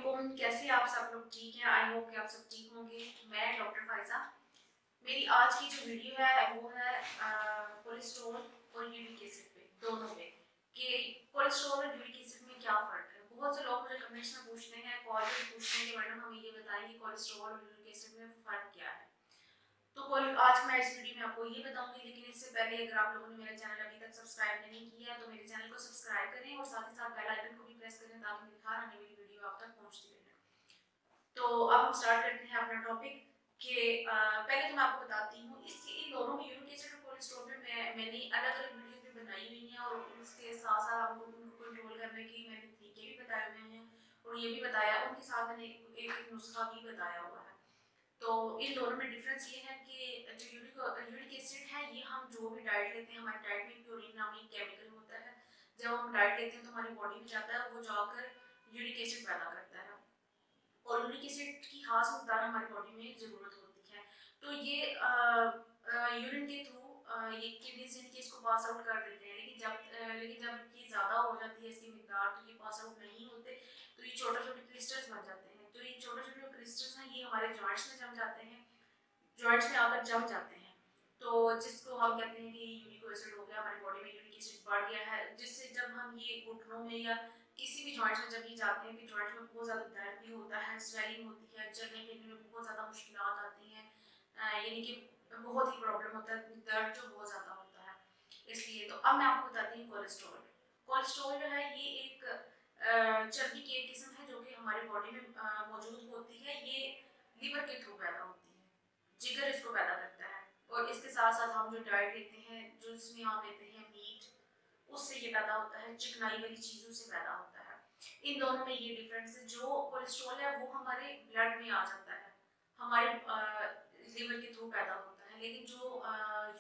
अस्सलामुअलैकुम। कैसे आप सब लोग? ठीक हैं? आई होप कि आप सब ठीक होंगे। मैं डॉक्टर फाइजा। मेरी आज की जो वीडियो है वो है कोलेस्ट्रॉल और यूरिक एसिड पे, दोनों पे, कि कोलेस्ट्रॉल और यूरिक एसिड में क्या फ़र्क है। बहुत से लोग मुझे कमेंट्स में पूछते हैं, कॉल पे पूछते हैं कि मैडम हमें ये बताएं कि कोलेस्ट्रॉल और यूरिक एसिड में फ़र्क क्या है। तो आज मैं इस वीडियो में आपको ये बताऊंगी, लेकिन इससे पहले अगर आप लोगों ने मेरा चैनल अभी तक सब्सक्राइब नहीं किया है तो मेरे चैनल को सब्सक्राइब करें और साथ ही साथ बेल आइकन को भी प्रेस करें ताकि मेरी हर आने वाली वीडियो आप तक पहुंचती रहे। तो अब हम स्टार्ट करते हैं अपना टॉपिक कि पहले तो मैं आपको बताती हूँ इसके इन दोनों में यूरिक एसिड और कोलेस्ट्रॉल में मैंने अलग अलग वीडियोस भी बनाई हुई हैं और उसके साथ साथ आपको उनको कंट्रोल करने के मैंने तरीके भी बताए हुए हैं और ये भी बताया, उनके साथ मैंने एक नुस्खा भी बताया हुआ है। तो इन दोनों में डिफरेंस ये है कि जो यूरिक एसिड है ये हम जो भी डाइट लेते हैं, हमारी डाइट में प्यूरिन नामी केमिकल होता है। जब हम डाइट लेते हैं तो हमारी बॉडी में जाता है, वो जाकर यूरिक एसिड पैदा करता है और यूरिक एसिड की खास मकदार हमारी बॉडी में ज़रूरत होती है। तो ये यूरिन के थ्रू ये किडनी से इसको पास आउट कर देते हैं, लेकिन जब ये ज़्यादा हो जाती है इसकी मकदार तो ये पास आउट नहीं होते, तो ये छोटे छोटे क्रिस्टल्स बन जाते हैं। तो ये छोटे छोटे क्रिस्टल्स हैं, ये हमारे जॉइंट्स में जम जाते हैं, जॉइंट्स में आकर जम जाते हैं। तो जिसको हम कहते हैं कि यूरिक एसिड हो गया, हमारी बॉडी में यूरिक एसिड बढ़ गया है, जिससे जब हम ये घुटनों में या किसी भी जॉइंट में जब ये जाते हैं कि जॉइंट में बहुत ज़्यादा दर्द भी होता है, स्वेलिंग होती है, चलने फिरने में बहुत ज़्यादा मुश्किलात आती हैं, यानी कि बहुत ही प्रॉब्लम होता है, दर्द जो बहुत ज़्यादा होता है। इसलिए तो अब मैं आपको बताती हूँ कोलेस्ट्रॉल। कोलेस्ट्रॉल जो है ये एक चर्बी की एक किस्म है जो कि हमारी बॉडी में मौजूद होती है। ये लीवर के थ्रू पैदा होती है, जिगर इसको पैदा करता है। और इसके साथ साथ हम जो डाइट लेते हैं, जो इसमें हम लेते हैं मीट, उससे ये पैदा होता है, चिकनाई वाली चीज़ों से पैदा होता है। इन दोनों में ये डिफरेंस है। जो कोलेस्ट्रॉल है वो हमारे ब्लड में आ जाता है, हमारे लिवर के थ्रू पैदा होता है, लेकिन जो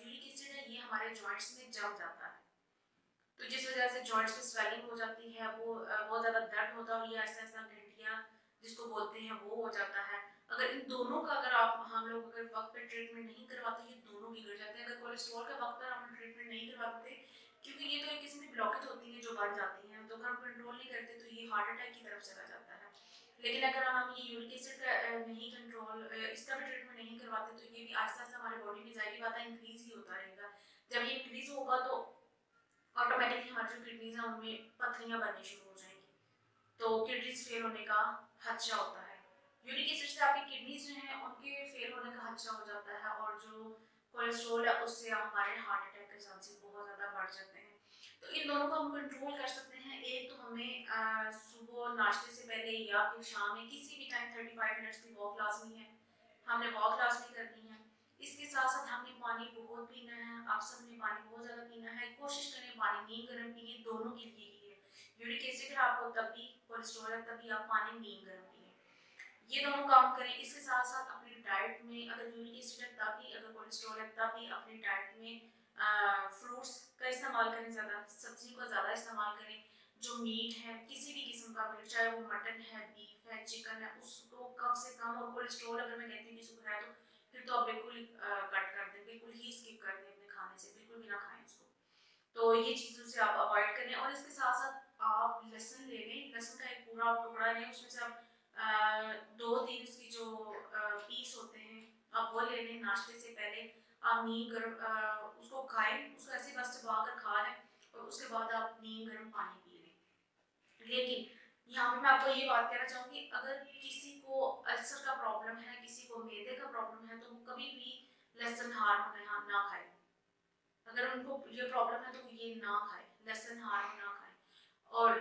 यूरिक एसिड है ये हमारे जॉइंट्स में जम जाता है। तो जिस वजह से जॉइंट्स में स्वेलिंग हो जाती है, वो बहुत ज़्यादा दर्द होता है और ये ऐसा ऐसा गठिया जिसको बोलते हैं वो हो जाता है। अगर इन दोनों का अगर हम लोग अगर वक्त पे ट्रीटमेंट नहीं करवाते, ये दोनों बिगड़ जाते हैं। अगर कोलेस्ट्रॉल का वक्त पर हम ट्रीटमेंट नहीं करवाते, क्योंकि ये तो एक किस्म की ब्लॉकेज होती है जो बन जाती है, तो अगर हम कंट्रोल नहीं करते तो ये हार्ट अटैक की तरफ चला जाता है। लेकिन अगर हम ये यूरिक एसिड का नहीं कंट्रोल, इसका भी ट्रीटमेंट नहीं करवाते तो ये भी आहिस्ता आहिस्ता हमारी बॉडी में जाहिर बात है इंक्रीज ही होता रहेगा। जब ये इंक्रीज होगा तो ऑटोमेटिकली हमारी जो किडनीज हैं उनमें पथरियां बननी शुरू हो जाएंगी, तो किडनीज फेल होने का खदशा होता है। यूरिक एसिड से आपकी किडनीज जो हैं उनके फेल होने का खदशा हो जाता है, और जो कोलेस्ट्रॉल है उससे हमारे हार्ट अटैक के चांसेस बहुत ज़्यादा बढ़ जाते हैं। तो इन दोनों को हम कंट्रोल कर सकते हैं। एक तो हमें सुबह नाश्ते से पहले या फिर शाम में किसी भी टाइम 35 मिनट्स की वॉक लाजमी है, हमने वॉक लाजमी करनी है। इसके साथ साथ हमने पानी बहुत पीना है, आप सबने पानी बहुत ज़्यादा पीना है। कोशिश करें पानी नहीं गर्म पिए, दोनों के लिए ही है। यूरिक एसिड है आपको तब भी, कोलेस्ट्रॉल है तब भी आप पानी नहीं गर्म पिए। ये दोनों काम करें। इसके साथ साथ अपनी डाइट में अगर यूरिक एसिड है तब भी, अगर कोलेस्ट्रॉल है तब भी अपनी डाइट में फ्रूट्स का इस्तेमाल करें, ज़्यादा सब्जियों का ज़्यादा इस्तेमाल करें। जो मीट है किसी भी किस्म का मीट, चाहे वो मटन है, बीफ है, चिकन है, उसको कम से कम, और कोलेस्ट्रॉल अगर मैं कहती हूँ कि शुगर है तो फिर तो आप बिल्कुल कट कर दें, बिल्कुल ही स्किप कर दें अपने खाने से, बिल्कुल भी ना खाएं उसको। तो ये चीज़ों से आप अवॉइड करें। और इसके साथ साथ आप लहसुन ले लें, लहसुन का एक पूरा टुकड़ा लें, उसमें से आप 2-3 उसकी जो पीस होते हैं आप वो ले लें। नाश्ते से पहले आप नीम गर्म उसको खाएं, उसको ऐसे बस चबा कर खा लें और उसके बाद आप नीम गर्म पानी पी लें। लेकिन यहाँ पे मैं आपको ये बात कहना चाहूँगी, अगर किसी को अल्सर का प्रॉब्लम है, किसी को मैदे का प्रॉब्लम है, तो वो कभी भी लहसुन हार्म ना खाए। अगर उनको ये प्रॉब्लम है तो वो ये ना खाए, लहसुन हार्म ना खाए। और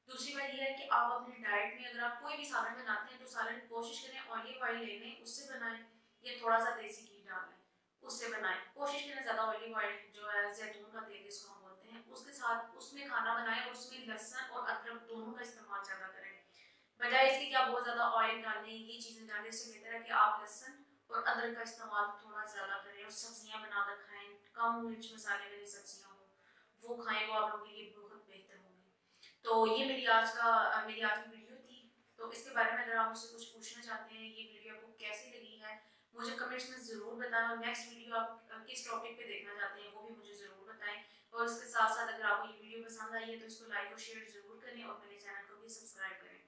दूसरी बात ये है कि आप अपनी डाइट में अगर आप कोई भी सालन बनाते हैं तो सालन कोशिश करें ऑलिव ऑयल ले लें, उससे बनाएं, या थोड़ा सा देसी घी डाल लें, उससे बनाएं। कोशिश करें ज़्यादा ऑलिव ऑयल जो है जैतून का तेल जिसको हम बोलते हैं, उसके साथ उसमें खाना बनाएं और उसमें लहसुन और अदरक दोनों का इस्तेमाल ज़्यादा करें। बजाय इसके कि आप बहुत ज़्यादा ऑयल डालें, ये चीज़ें डालें, इससे बेहतर है कि आप लहसुन और अदरक का इस्तेमाल थोड़ा ज़्यादा करें और सब्जियां बनाकर खाएं। कम मिर्च मसाले वाली सब्जियां हो वो खाएं, वो आप लोगों के लिए बहुत बेहतर होंगी। तो ये मेरी आज की वीडियो थी। तो इसके बारे में अगर आप मुझसे कुछ पूछना चाहते हैं, ये वीडियो आपको कैसी लगी है, मुझे कमेंट्स में ज़रूर बताएं। और नेक्स्ट वीडियो आप किस टॉपिक पे देखना चाहते हैं वो भी मुझे ज़रूर बताएं। और इसके साथ साथ अगर आपको ये वीडियो पसंद आई है तो इसको लाइक और शेयर ज़रूर करें और मेरे चैनल को भी सब्सक्राइब करें।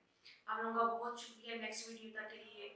आप लोगों का बहुत शुक्रिया। नेक्स्ट वीडियो तक के लिए